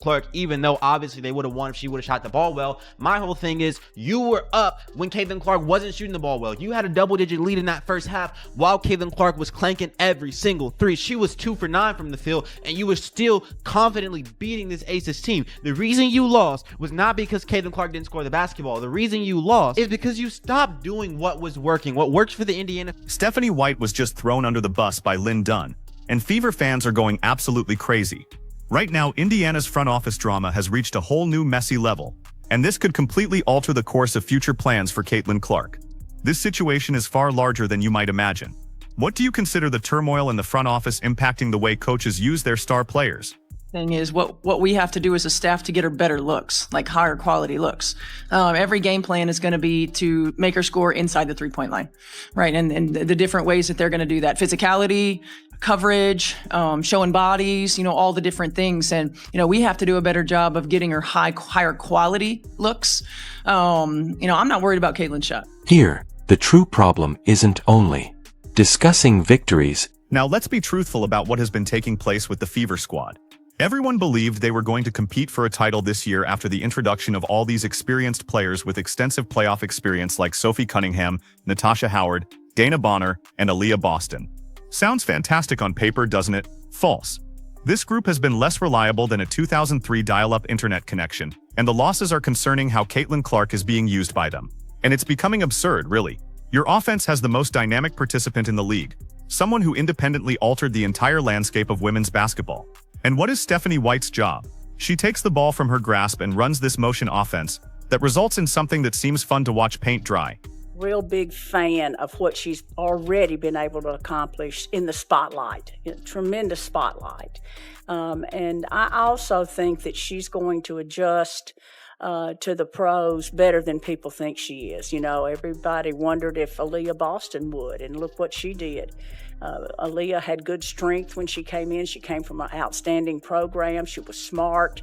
Clark, even though obviously they would have won if she would have shot the ball well. My whole thing is you were up when Caitlin Clark wasn't shooting the ball well. You had a double-digit lead in that first half while Caitlin Clark was clanking every single three. She was 2 for 9 from the field, and you were still confidently beating this Aces team. The reason you lost was not because Caitlin Clark didn't score the basketball. The reason you lost is because you stopped doing what was working, what worked for the Indiana. Stephanie White was just thrown under the bus by Dunn, and Fever fans are going absolutely crazy. Right now, Indiana's front office drama has reached a whole new messy level, and this could completely alter the course of future plans for Caitlin Clark. This situation is far larger than you might imagine. What do you consider the turmoil in the front office impacting the way coaches use their star players? Thing is what we have to do as a staff to get her better looks, like higher quality looks. Every game plan is going to be to make her score inside the 3-point line, right? And the different ways that they're going to do that: physicality, coverage, showing bodies, all the different things. And we have to do a better job of getting her higher quality looks. I'm not worried about Caitlin's shot. Here, the true problem isn't only discussing victories. Now let's be truthful about what has been taking place with the Fever squad. Everyone believed they were going to compete for a title this year after the introduction of all these experienced players with extensive playoff experience like Sophie Cunningham, Natasha Howard, Dana Bonner, and Aaliyah Boston. Sounds fantastic on paper, doesn't it? False. This group has been less reliable than a 2003 dial-up internet connection, and the losses are concerning how Caitlin Clark is being used by them. And it's becoming absurd, really. Your offense has the most dynamic participant in the league, someone who independently altered the entire landscape of women's basketball. And what is Stephanie White's job? She takes the ball from her grasp and runs this motion offense that results in something that seems fun to watch paint dry. Real big fan of what she's already been able to accomplish in the spotlight, tremendous spotlight. And I also think that she's going to adjust to the pros better than people think she is. Everybody wondered if Aaliyah Boston would, and look what she did. Aaliyah had good strength when she came in. She came from an outstanding program. She was smart.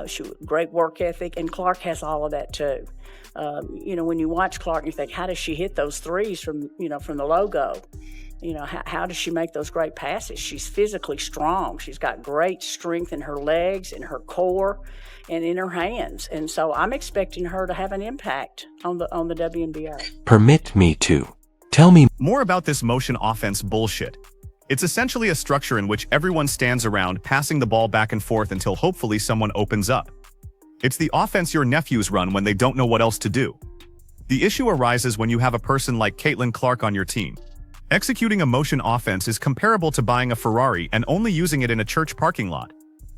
She was great work ethic, and Clark has all of that too. When you watch Clark, you think, how does she hit those threes from the logo? How does she make those great passes? She's physically strong. She's got great strength in her legs, in her core, and in her hands. And so I'm expecting her to have an impact on the WNBA. Permit me to tell me more about this motion offense bullshit. It's essentially a structure in which everyone stands around passing the ball back and forth until hopefully someone opens up. It's the offense your nephews run when they don't know what else to do. The issue arises when you have a person like Caitlin Clark on your team. Executing a motion offense is comparable to buying a Ferrari and only using it in a church parking lot.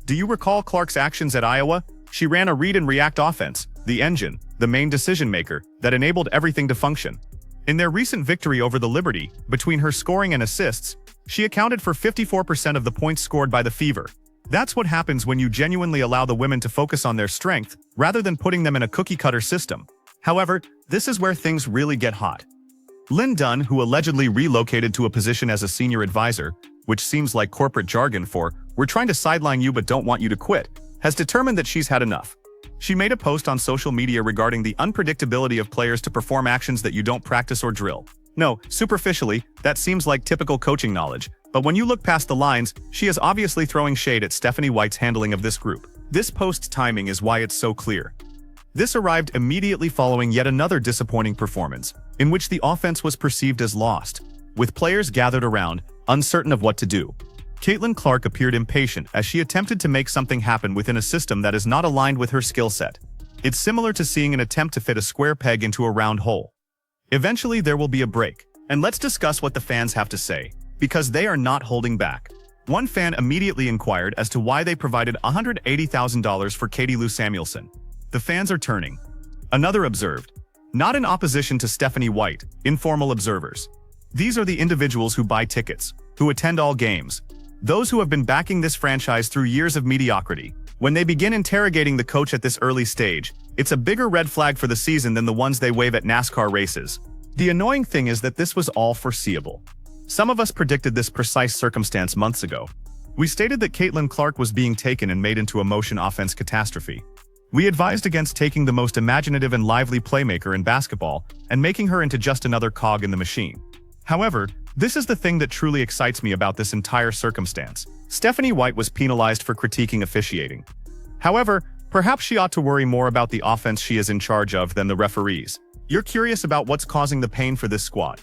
Do you recall Clark's actions at Iowa? She ran a read and react offense, the engine, the main decision maker, that enabled everything to function. In their recent victory over the Liberty, between her scoring and assists, she accounted for 54% of the points scored by the Fever. That's what happens when you genuinely allow the women to focus on their strength, rather than putting them in a cookie-cutter system. However, this is where things really get hot. Dunn, who allegedly relocated to a position as a senior advisor, which seems like corporate jargon for, "We're trying to sideline you but don't want you to quit," has determined that she's had enough. She made a post on social media regarding the unpredictability of players to perform actions that you don't practice or drill. No, superficially, that seems like typical coaching knowledge, but when you look past the lines, she is obviously throwing shade at Stephanie White's handling of this group. This post's timing is why it's so clear. This arrived immediately following yet another disappointing performance, in which the offense was perceived as lost, with players gathered around, uncertain of what to do. Caitlin Clark appeared impatient as she attempted to make something happen within a system that is not aligned with her skill set. It's similar to seeing an attempt to fit a square peg into a round hole. Eventually there will be a break, and let's discuss what the fans have to say, because they are not holding back. One fan immediately inquired as to why they provided $180,000 for Katie Lou Samuelson. The fans are turning. Another observed, not in opposition to Stephanie White, informal observers. These are the individuals who buy tickets, who attend all games, those who have been backing this franchise through years of mediocrity. When they begin interrogating the coach at this early stage, it's a bigger red flag for the season than the ones they wave at NASCAR races. The annoying thing is that this was all foreseeable. Some of us predicted this precise circumstance months ago. We stated that Caitlin Clark was being taken and made into a motion offense catastrophe. We advised against taking the most imaginative and lively playmaker in basketball and making her into just another cog in the machine. However, this is the thing that truly excites me about this entire circumstance. Stephanie White was penalized for critiquing officiating. However, perhaps she ought to worry more about the offense she is in charge of than the referees. You're curious about what's causing the pain for this squad.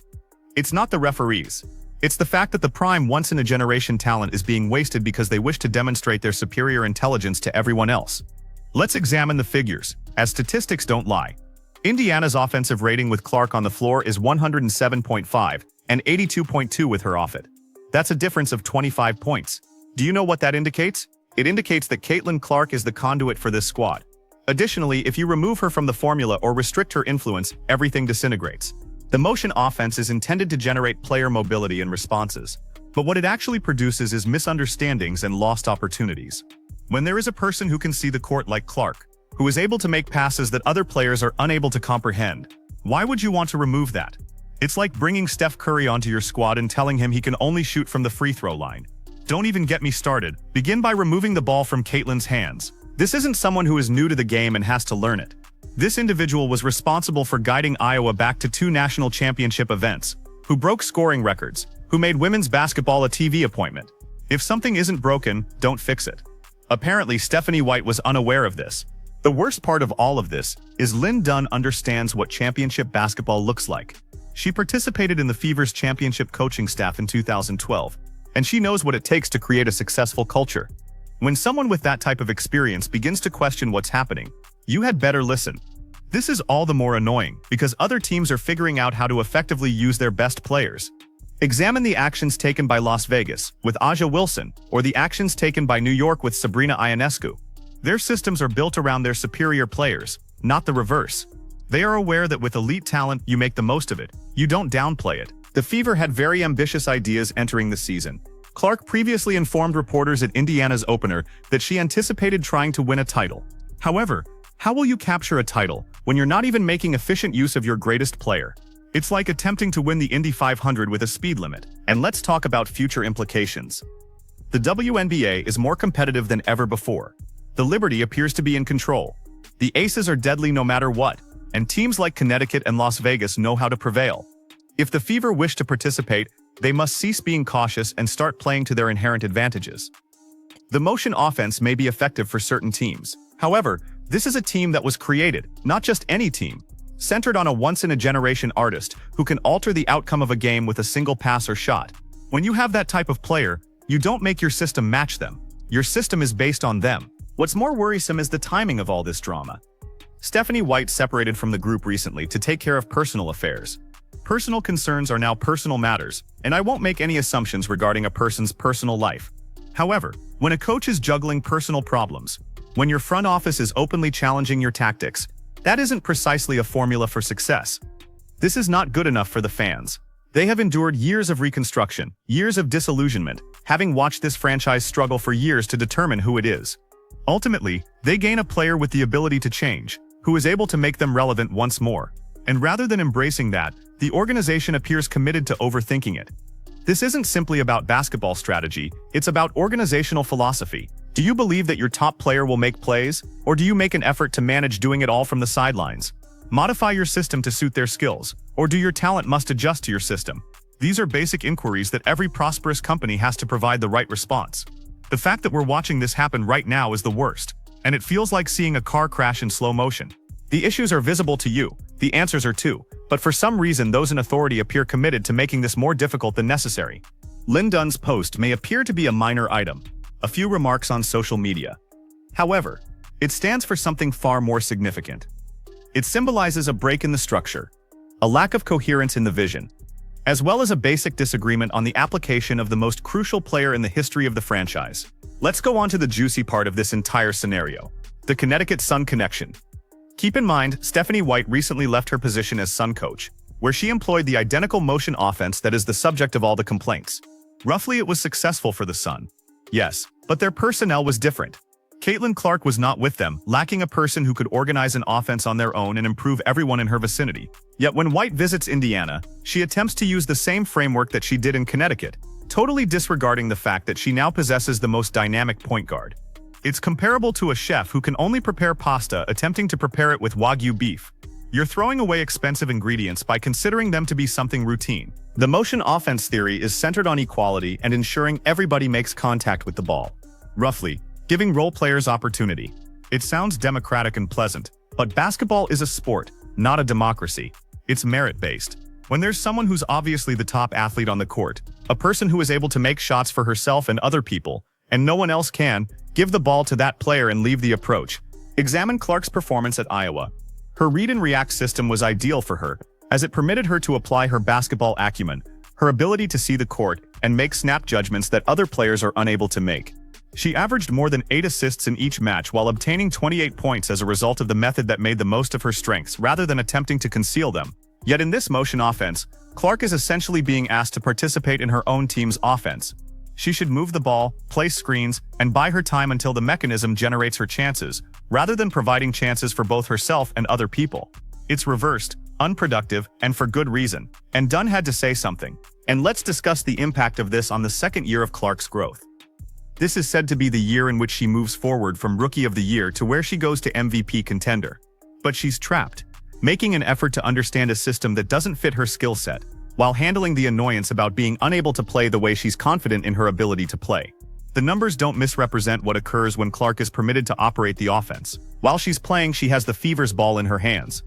It's not the referees. It's the fact that the prime once-in-a-generation talent is being wasted because they wish to demonstrate their superior intelligence to everyone else. Let's examine the figures, as statistics don't lie. Indiana's offensive rating with Clark on the floor is 107.5 and 82.2 with her off it. That's a difference of 25 points. Do you know what that indicates? It indicates that Caitlin Clark is the conduit for this squad. Additionally, if you remove her from the formula or restrict her influence, everything disintegrates. The motion offense is intended to generate player mobility and responses, but what it actually produces is misunderstandings and lost opportunities. When there is a person who can see the court like Clark, who is able to make passes that other players are unable to comprehend, why would you want to remove that? It's like bringing Steph Curry onto your squad and telling him he can only shoot from the free throw line. Don't even get me started. Begin by removing the ball from Caitlin's hands. This isn't someone who is new to the game and has to learn it. This individual was responsible for guiding Iowa back to 2 national championship events, who broke scoring records, who made women's basketball a TV appointment. If something isn't broken, don't fix it. Apparently, Stephanie White was unaware of this. The worst part of all of this is Lynn Dunn understands what championship basketball looks like. She participated in the Fever's championship coaching staff in 2012, and she knows what it takes to create a successful culture. When someone with that type of experience begins to question what's happening, you had better listen. This is all the more annoying because other teams are figuring out how to effectively use their best players. Examine the actions taken by Las Vegas with Aja Wilson or the actions taken by New York with Sabrina Ionescu. Their systems are built around their superior players, not the reverse. They are aware that with elite talent, you make the most of it. You don't downplay it. The Fever had very ambitious ideas entering the season. Clark previously informed reporters at Indiana's opener that she anticipated trying to win a title. However, how will you capture a title when you're not even making efficient use of your greatest player? It's like attempting to win the Indy 500 with a speed limit. And let's talk about future implications. The WNBA is more competitive than ever before. The Liberty appears to be in control. The Aces are deadly no matter what, and teams like Connecticut and Las Vegas know how to prevail. If the Fever wish to participate, they must cease being cautious and start playing to their inherent advantages. The motion offense may be effective for certain teams. However, this is a team that was created, not just any team, centered on a once-in-a-generation artist who can alter the outcome of a game with a single pass or shot. When you have that type of player, you don't make your system match them. Your system is based on them. What's more worrisome is the timing of all this drama. Stephanie White separated from the group recently to take care of personal affairs. Personal concerns are now personal matters, and I won't make any assumptions regarding a person's personal life. However, when a coach is juggling personal problems, when your front office is openly challenging your tactics, that isn't precisely a formula for success. This is not good enough for the fans. They have endured years of reconstruction, years of disillusionment, having watched this franchise struggle for years to determine who it is. Ultimately, they gain a player with the ability to change, who is able to make them relevant once more. And rather than embracing that, the organization appears committed to overthinking it. This isn't simply about basketball strategy, it's about organizational philosophy. Do you believe that your top player will make plays, or do you make an effort to manage doing it all from the sidelines? Modify your system to suit their skills, or do your talent must adjust to your system? These are basic inquiries that every prosperous company has to provide the right response. The fact that we're watching this happen right now is the worst, and it feels like seeing a car crash in slow motion. The issues are visible to you, the answers are too, but for some reason those in authority appear committed to making this more difficult than necessary. Lynn Dunn's post may appear to be a minor item, a few remarks on social media. However, it stands for something far more significant. It symbolizes a break in the structure, a lack of coherence in the vision, as well as a basic disagreement on the application of the most crucial player in the history of the franchise. Let's go on to the juicy part of this entire scenario, the Connecticut Sun connection. Keep in mind, Stephanie White recently left her position as Sun coach, where she employed the identical motion offense that is the subject of all the complaints. Roughly, it was successful for the Sun. Yes, but their personnel was different. Caitlin Clark was not with them, lacking a person who could organize an offense on their own and improve everyone in her vicinity. Yet when White visits Indiana, she attempts to use the same framework that she did in Connecticut, totally disregarding the fact that she now possesses the most dynamic point guard. It's comparable to a chef who can only prepare pasta attempting to prepare it with Wagyu beef. You're throwing away expensive ingredients by considering them to be something routine. The motion offense theory is centered on equality and ensuring everybody makes contact with the ball. Roughly, giving role players opportunity. It sounds democratic and pleasant, but basketball is a sport, not a democracy. It's merit-based. When there's someone who's obviously the top athlete on the court, a person who is able to make shots for herself and other people, and no one else can, give the ball to that player and leave the approach. Examine Clark's performance at Iowa. Her read and react system was ideal for her, as it permitted her to apply her basketball acumen, her ability to see the court, and make snap judgments that other players are unable to make. She averaged more than 8 assists in each match while obtaining 28 points as a result of the method that made the most of her strengths rather than attempting to conceal them. Yet in this motion offense, Clark is essentially being asked to participate in her own team's offense. She should move the ball, place screens, and buy her time until the mechanism generates her chances, rather than providing chances for both herself and other people. It's reversed, unproductive, and for good reason. And Dunn had to say something. And let's discuss the impact of this on the second year of Clark's growth. This is said to be the year in which she moves forward from Rookie of the Year to where she goes to MVP contender. But she's trapped, making an effort to understand a system that doesn't fit her skill set, while handling the annoyance about being unable to play the way she's confident in her ability to play. The numbers don't misrepresent what occurs when Clark is permitted to operate the offense. While she's playing, she has the Fever's ball in her hands.